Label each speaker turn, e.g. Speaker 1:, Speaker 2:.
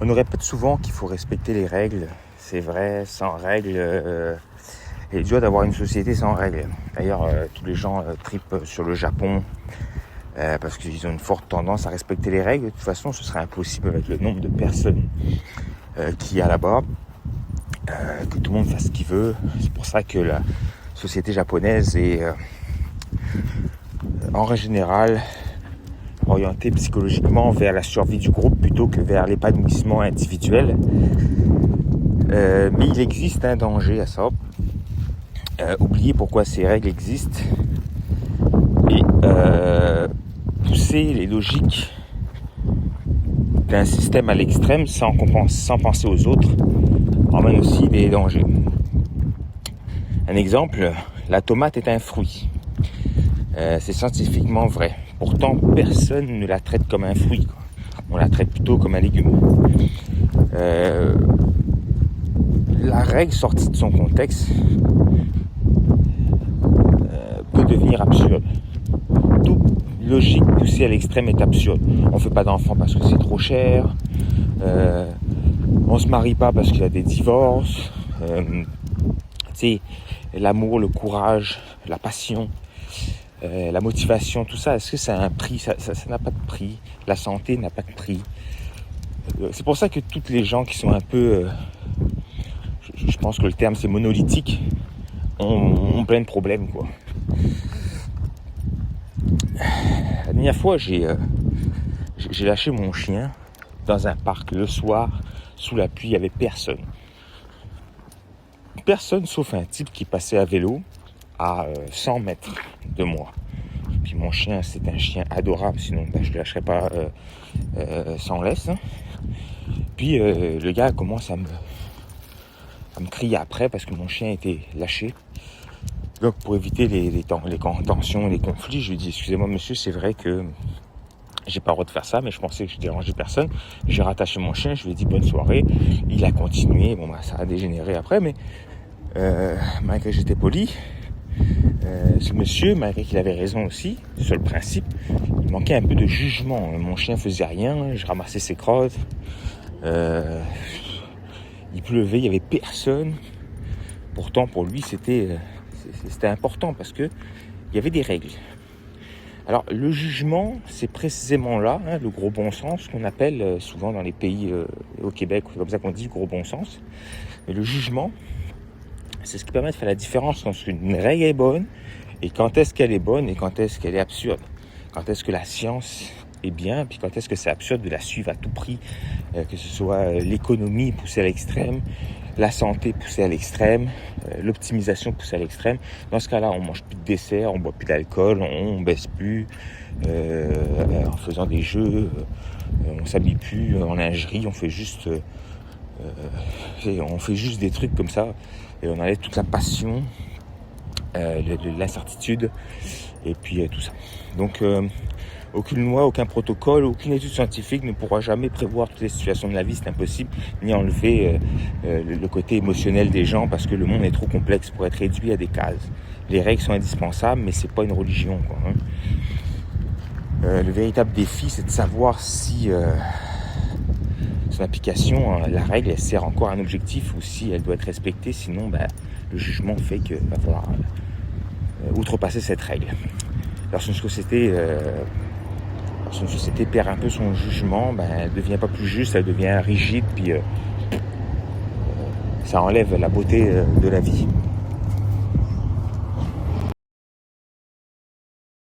Speaker 1: On nous répète souvent qu'il faut respecter les règles. C'est vrai, sans règles, il est dur d'avoir une société sans règles. D'ailleurs, tous les gens tripent sur le Japon parce qu'ils ont une forte tendance à respecter les règles. De toute façon, ce serait impossible avec le nombre de personnes qu'il y a là-bas, que tout le monde fasse ce qu'il veut. C'est pour ça que la société japonaise est en général orienté psychologiquement vers la survie du groupe plutôt que vers l'épanouissement individuel. Mais il existe un danger à ça. Oublier pourquoi ces règles existent et pousser les logiques d'un système à l'extrême sans penser aux autres emmène aussi des dangers. Un exemple, la tomate est un fruit. C'est scientifiquement vrai. Pourtant, personne ne la traite comme un fruit, quoi. On la traite plutôt comme un légume. La règle sortie de son contexte peut devenir absurde. Toute logique poussée à l'extrême est absurde. On ne fait pas d'enfants parce que c'est trop cher. On ne se marie pas parce qu'il y a des divorces. L'amour, le courage, la passion, la motivation, tout ça, est-ce que ça a un prix? Ça n'a pas de prix. La santé n'a pas de prix. C'est pour ça que toutes les gens qui sont un peu, je pense que le terme c'est monolithique, ont plein de problèmes, quoi. La dernière fois, j'ai lâché mon chien dans un parc le soir, sous la pluie, il n'y avait personne. Personne sauf un type qui passait à vélo à 100 mètres de moi. Puis mon chien, c'est un chien adorable, sinon je ne le lâcherais pas sans laisse. Puis le gars commence à me crier après parce que mon chien était lâché. Donc pour éviter les tensions, les conflits, je lui dis: excusez-moi monsieur, c'est vrai que j'ai pas le droit de faire ça, mais je pensais que je dérangeais personne. J'ai rattaché mon chien, je lui ai dit bonne soirée. Il a continué, ça a dégénéré après, mais malgré que j'étais poli, ce monsieur, malgré qu'il avait raison aussi, sur le principe, il manquait un peu de jugement. Mon chien faisait rien, je ramassais ses crottes, il pleuvait, il n'y avait personne. Pourtant, pour lui, c'était important parce que il y avait des règles. Alors, le jugement, c'est précisément là, le gros bon sens qu'on appelle souvent dans les pays au Québec, c'est comme ça qu'on dit, gros bon sens. Mais le jugement, c'est ce qui permet de faire la différence quand une règle est bonne et quand est-ce qu'elle est bonne et quand est-ce qu'elle est absurde. Quand est-ce que la science est bien, puis quand est-ce que c'est absurde de la suivre à tout prix, que ce soit l'économie poussée à l'extrême, la santé poussée à l'extrême, l'optimisation poussée à l'extrême. Dans ce cas-là, on mange plus de dessert, on boit plus d'alcool, on baisse plus en faisant des jeux, on s'habille plus en lingerie, on fait juste des trucs comme ça et on enlève toute la passion, l'incertitude et puis tout ça. Donc aucune loi, aucun protocole, aucune étude scientifique ne pourra jamais prévoir toutes les situations de la vie, c'est impossible, ni enlever le côté émotionnel des gens parce que le monde est trop complexe pour être réduit à des cases. Les règles sont indispensables, mais c'est pas une religion, quoi, hein. Le véritable défi, c'est de savoir si son application, la règle, elle sert encore à un objectif ou si elle doit être respectée, sinon le jugement fait qu'il va falloir outrepasser cette règle. Lorsqu'une société perd un peu son jugement, elle ne devient pas plus juste, elle devient rigide, puis ça enlève la beauté de la vie.